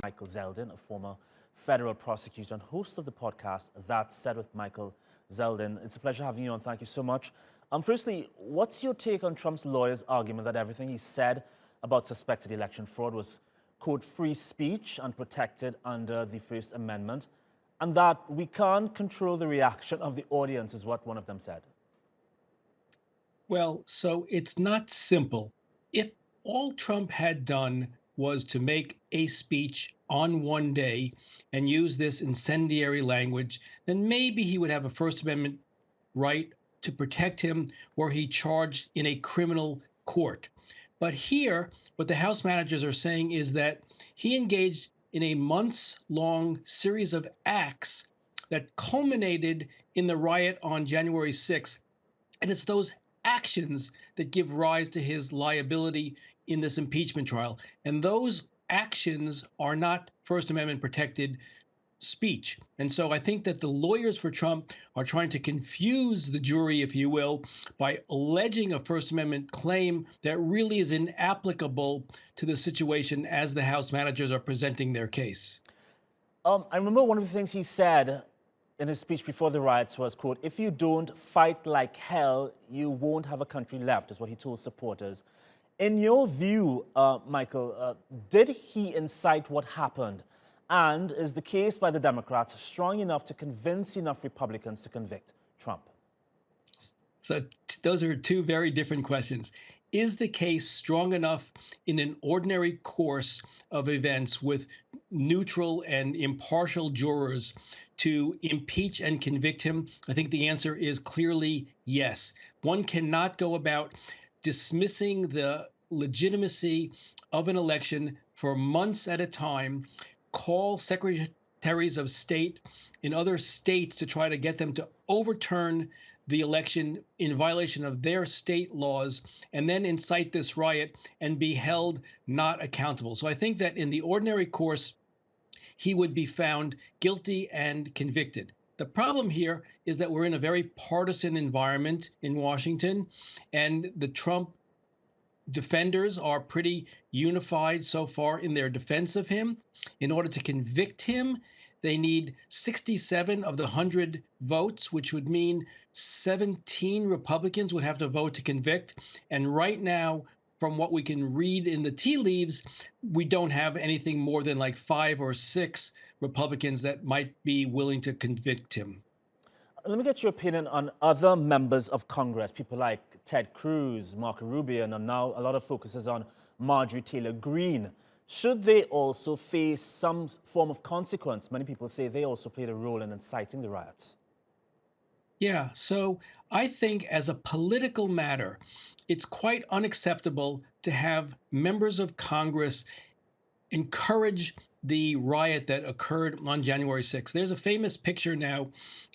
Michael Zeldin, a former federal prosecutor and host of the podcast That Said with Michael Zeldin. It's a pleasure having you on. Thank you so much. Firstly, what's your take on Trump's lawyer's argument that everything he said about suspected election fraud was, quote, free speech and protected under the First Amendment, and that we can't control the reaction of the audience, is what one of them said? Well, so it's not simple. If all Trump had done was to make a speech on one day and use this incendiary language, then maybe he would have a First Amendment right to protect him were he charged in a criminal court. But here, what the House managers are saying is that he engaged in a months-long series of acts that culminated in the riot on January 6th. And it's those actions that give rise to his liability in this impeachment trial. And those actions are not First Amendment protected speech. And so I think that the lawyers for Trump are trying to confuse the jury, if you will, by alleging a First Amendment claim that really is inapplicable to the situation as the House managers are presenting their case. I remember one of the things he said in his speech before the riots was, quote, if you don't fight like hell, you won't have a country left, is what he told supporters. In your view, Michael, did he incite what happened? And is the case by the Democrats strong enough to convince enough Republicans to convict Trump? So those are two very different questions. Is the case strong enough in an ordinary course of events with neutral and impartial jurors to impeach and convict him? I think the answer is clearly yes. One cannot go about dismissing the legitimacy of an election for months at a time, call secretaries of state in other states to try to get them to overturn the election in violation of their state laws, and then incite this riot and be held not accountable. So I think that in the ordinary course, he would be found guilty and convicted. The problem here is that we're in a very partisan environment in Washington, and the Trump defenders are pretty unified so far in their defense of him. In order to convict him, they need 67 of the 100 votes, which would mean 17 Republicans would have to vote to convict. And right now, from what we can read in the tea leaves, we don't have anything more than like 5 or 6 Republicans that might be willing to convict him. Let me get your opinion on other members of Congress, people like Ted Cruz, Marco Rubio, and now a lot of focus is on Marjorie Taylor Greene. Should they also face some form of consequence? Many people say they also played a role in inciting the riots. Yeah, so I think as a political matter, it's quite unacceptable to have members of Congress encourage the riot that occurred on January 6th. There's a famous picture now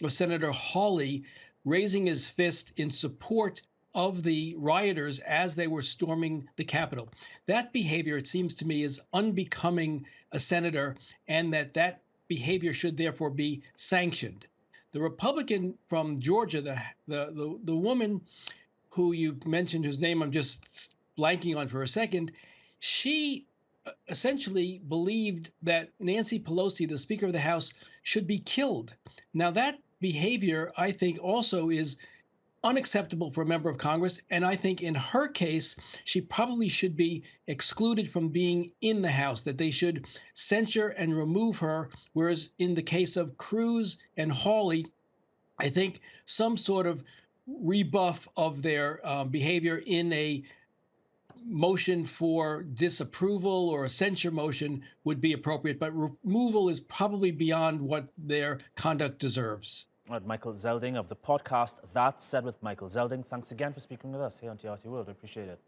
of Senator Hawley raising his fist in support of the rioters as they were storming the Capitol. That behavior, it seems to me, is unbecoming a senator, and that behavior should therefore be sanctioned. The Republican from Georgia, the woman who you've mentioned, whose name I'm just blanking on for a second, she essentially believed that Nancy Pelosi, the Speaker of the House, should be killed. Now, that behavior, I think, also is unacceptable for a member of Congress. And I think in her case, she probably should be excluded from being in the House, that they should censure and remove her. Whereas in the case of Cruz and Hawley, I think some sort of rebuff of their behavior in a motion for disapproval or a censure motion would be appropriate, but removal is probably beyond what their conduct deserves. All right, Michael Zeldin of the podcast That Said with Michael Zeldin. Thanks again for speaking with us here on TRT World. I appreciate it.